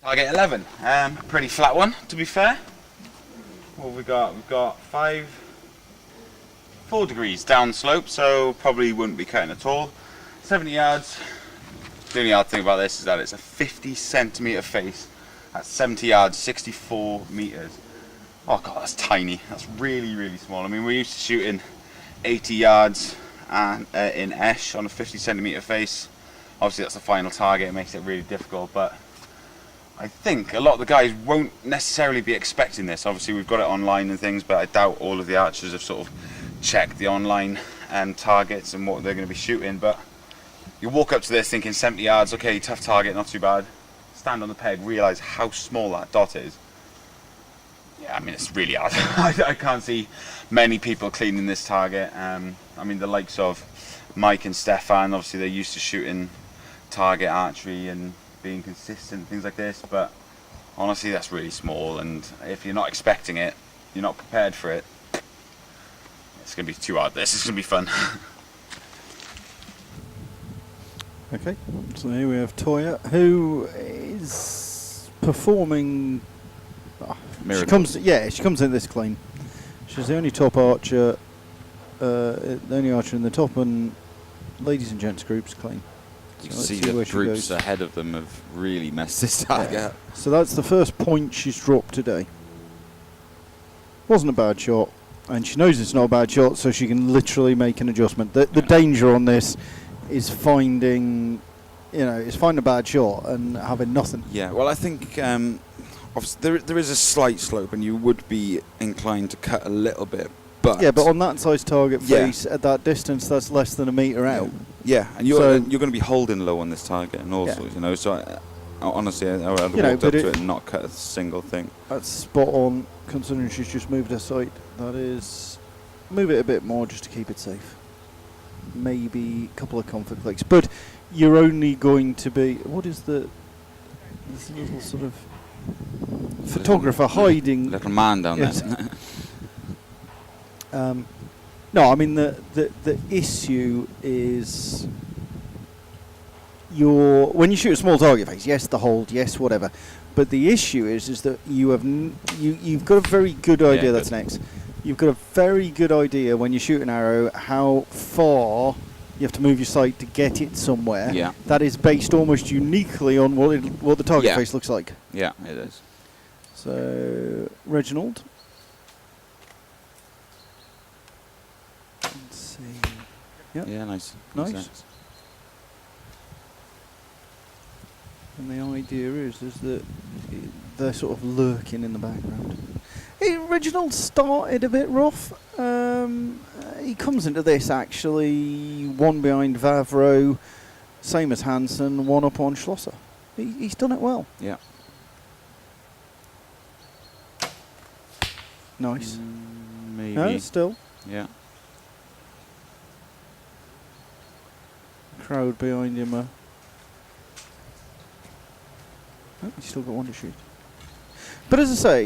Target 11. Pretty flat one, to be fair. What have we got? We've got 4 degrees down slope, so probably wouldn't be cutting at all. 70 yards. The only hard thing about this is that it's a 50 centimetre face. At 70 yards, 64 metres. Oh god, that's tiny. That's really, really small. I mean, we're used to shooting 80 yards and in esh on a 50 centimetre face. Obviously that's the final target, it makes it really difficult, but I think a lot of the guys won't necessarily be expecting this. Obviously we've got it online and things, but I doubt all of the archers have sort of checked the online targets and what they're going to be shooting. But you walk up to this thinking 70 yards, okay, tough target, not too bad. Stand on the peg, realise how small that dot is. Yeah, I mean, it's really hard. I can't see many people cleaning this target. I mean, the likes of Mike and Stefan, obviously they're used to shooting target archery and being consistent, things like this, but honestly that's really small, and if you're not expecting it, you're not prepared for it, it's going to be too hard. This is going to be fun. Okay, so here we have Toya, who is performing. She comes in this clean. She's the only top archer, the only archer in the top and ladies and gents groups clean. You can see the groups ahead of them have really messed this target up. So that's the first point she's dropped today. Wasn't a bad shot, and she knows it's not a bad shot, so she can literally make an adjustment. The danger on this is finding a bad shot and having nothing. Yeah, well, I think obviously there is a slight slope, and you would be inclined to cut a little bit. But yeah, but on that size target face, at that distance, that's less than a metre out. Yeah, and you're going to be holding low on this target and all sorts, you know. So honestly, I would have walked up to it and not cut a single thing. That's spot on, considering she's just moved her sight. That is, move it a bit more just to keep it safe. Maybe a couple of comfort clicks, but you're only going to be. What is this little sort of photographer hiding? Little man down there. No, I mean the issue is when you shoot a small target face, yes, the hold, yes, whatever. But the issue is that you've got a very good idea. That's next. You've got a very good idea when you shoot an arrow how far you have to move your sight to get it somewhere. Yeah. That is based almost uniquely on what the target face looks like. Yeah, it is. So Reginald. Let's see. Yep. Yeah, nice. Nice. And the idea is that they're sort of lurking in the background. Reginald started a bit rough. He comes into this actually one behind Vavro, same as Hansen, one up on Schlosser. He's done it well. Yeah. Nice. Maybe. No, still. Yeah. Crowd behind him. Oh, he's still got one to shoot. But as I say,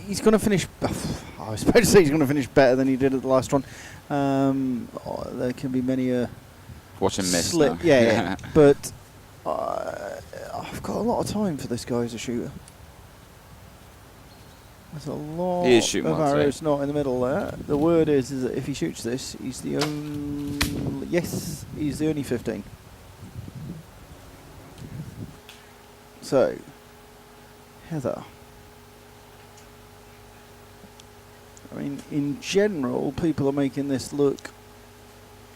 he's going to finish. I was about to say he's going to finish better than he did at the last one. There can be many a watch him miss. Slip. Yeah. But I've got a lot of time for this guy as a shooter. There's a lot of arrows not in the middle there. The word is that if he shoots this, he's the only. Yes, he's the only 15. So, Heather. I mean, in general, people are making this look.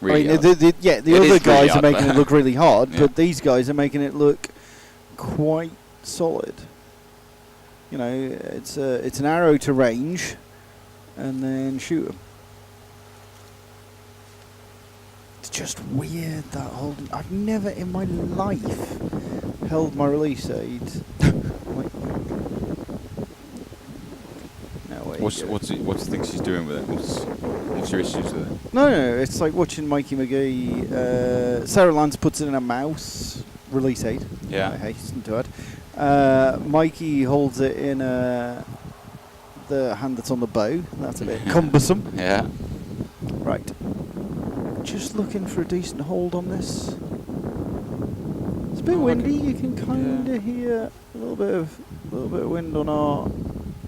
Really hard. The other guys are making it look really hard, but these guys are making it look quite solid. You know, it's an arrow to range, and then shoot them. It's just weird that holding. I've never in my life held my release aid. What do you think she's doing with it? What's your issues with it? No, it's like watching Mikey McGee. Sarah Lance puts it in a mouse release aid. Yeah. I hasten to add. Mikey holds it in the hand that's on the bow. That's a bit cumbersome. Yeah. Right. Just looking for a decent hold on this. It's a bit windy. You can kind of hear a little bit of wind on our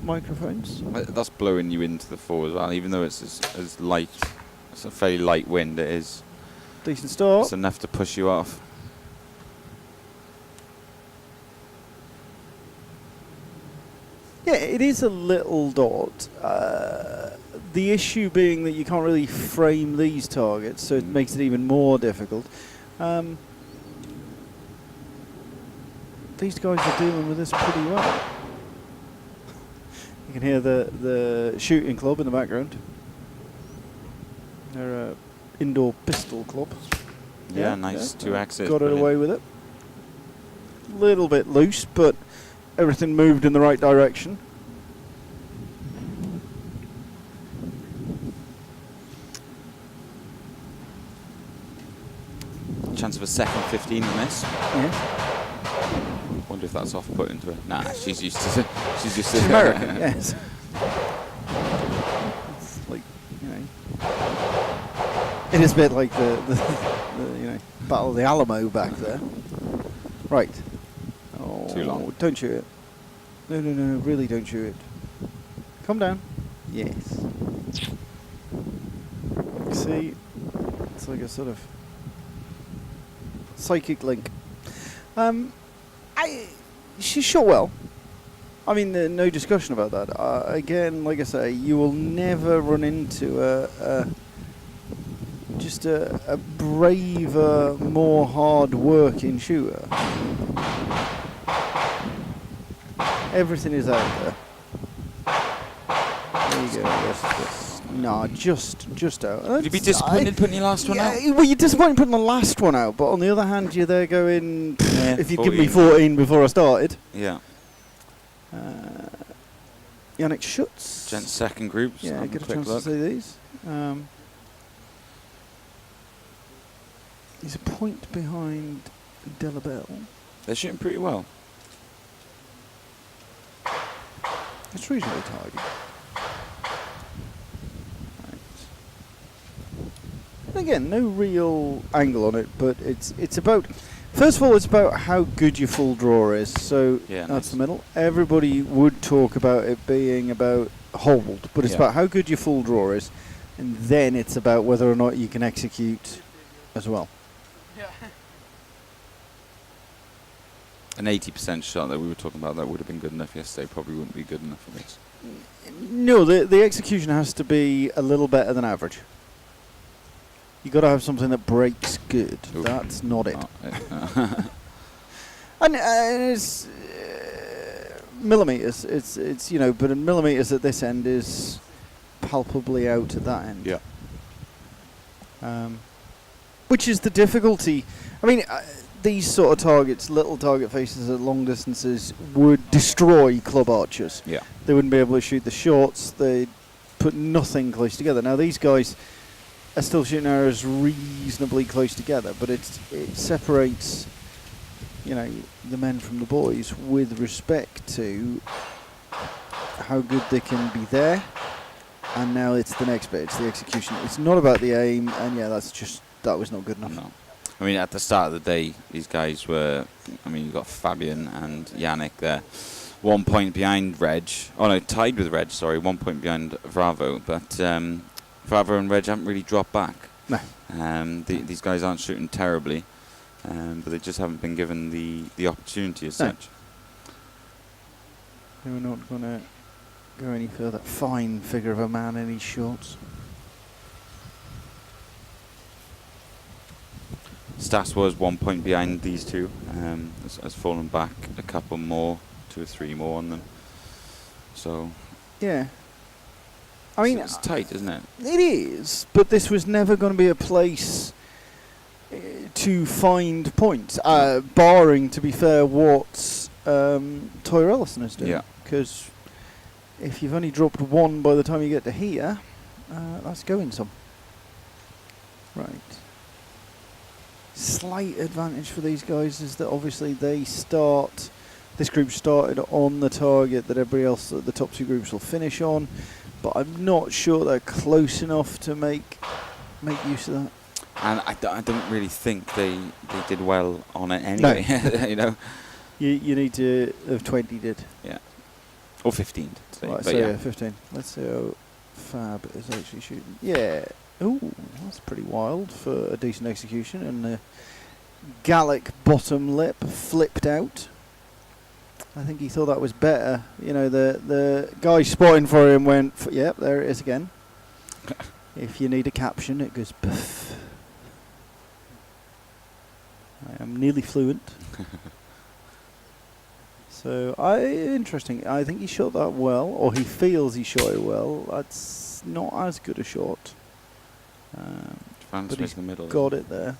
microphones. That's blowing you into the fore as well, even though it's as light. It's a fairly light wind. It is Decent start. It's enough to push you off. Yeah, it is a little dot. The issue being that you can't really frame these targets, so it makes it even more difficult. These guys are dealing with this pretty well. You can hear the shooting club in the background. They're an indoor pistol club. Yeah, nice. 2-axis. Got it away with it. Little bit loose, but everything moved in the right direction. Chance of a second 15 on this. Yeah. Wonder if that's off-putting to her. Nah, she's used to it. She's American, yes. It's like, it is a bit like the Battle of the Alamo back there. Right. Oh, too long. Don't shoot it. No, really don't shoot it. Come down. Yes. See, it's like a sort of psychic link. She shot well. I mean, no discussion about that. Again, like I say, you will never run into a braver, more hard-working shooter. Everything is out there. There you go. Yes. No, just out. Would you be disappointed putting your last one out? Well, you're disappointed putting the last one out, but on the other hand, you're there going, if you'd 14. given me 14 before I started. Yeah. Yannick Schutz. Gent second group. Yeah, get a chance to see these. He's a point behind Delabelle. They're shooting pretty well. It's reasonably tidy. And again, no real angle on it, but it's about. First of all, it's about how good your full draw is. So yeah, that's the middle. Everybody would talk about it being about hold, but it's about how good your full draw is, and then it's about whether or not you can execute as well. Yeah. An 80% shot that we were talking about that would have been good enough yesterday probably wouldn't be good enough for this. No, the execution has to be a little better than average. You got to have something that breaks good. Ooh. That's not it. Oh, And it's millimeters. It's but in millimeters at this end is palpably out at that end. Yeah. Which is the difficulty. I mean, these sort of targets, little target faces at long distances, would destroy club archers. Yeah. They wouldn't be able to shoot the shorts. They'd put nothing close together. Now these guys are still shooting arrows reasonably close together, but it separates, the men from the boys with respect to how good they can be there. And now it's the next bit. It's the execution. It's not about the aim, and that was not good enough. No. I mean, at the start of the day, these guys were. I mean, you got Fabian and Yannick there, 1 point behind Reg. Oh no, tied with Reg. Sorry, 1 point behind Vravo. But Vravo and Reg haven't really dropped back. No. These guys aren't shooting terribly, but they just haven't been given the opportunity as such. They were not going to go any further. Fine figure of a man in his shorts. Stas was 1 point behind these two. Has fallen back a couple more, 2 or 3 more on them. So yeah. I mean, it's tight, isn't it? It is, but this was never going to be a place to find points, barring, to be fair, what Toyer Ellison is doing. Yeah. Because if you've only dropped 1 by the time you get to here, that's going some. Right. Slight advantage for these guys is that obviously this group started on the target that everybody else, the top 2 groups will finish on, but I'm not sure they're close enough to make use of that. And I don't really think they did well on it anyway. No. You know. You need to have 20 did. Yeah. Or 15 today. Right, But so yeah. yeah, 15. Let's see how Fab is actually shooting. Yeah. Ooh, that's pretty wild for a decent execution. And the Gallic bottom lip flipped out. I think he thought that was better. You know, the guy spotting for him went, yep, there it is again. If you need a caption, it goes biff. I am nearly fluent. So, interesting. I think he shot that well, or he feels he shot it well. That's not as good a shot. But he's in the middle. got it there.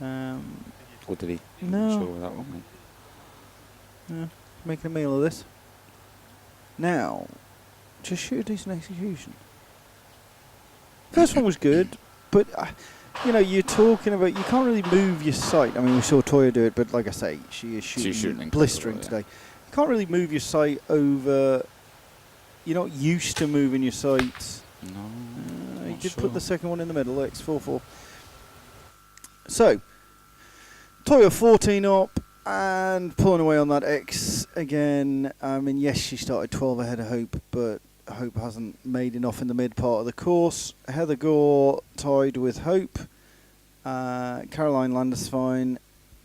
Or did he? No. Not sure where that one went. Yeah, making a meal of this. Now, just shoot a decent execution. First one was good, but you know, you're talking about you can't really move your sight. I mean, we saw Toya do it, but like I say, she is shooting blistering today. You can't really move your sight over. You're not used to moving your sight. No. He did put the second one in the middle, X44. So, Toya 14 up and pulling away on that X again. I mean, yes, she started 12 ahead of Hope, but Hope hasn't made enough in the mid part of the course. Heather Gore tied with Hope. Caroline Landesfine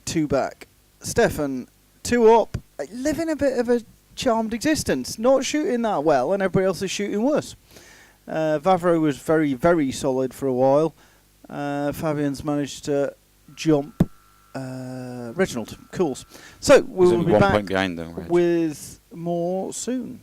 2 back. Stefan 2 up, living a bit of a charmed existence, not shooting that well, and everybody else is shooting worse. Vavro was very, very solid for a while. Fabian's managed to jump Reginald. Cools. So we will be 1 back point behind though, Reg. with more soon.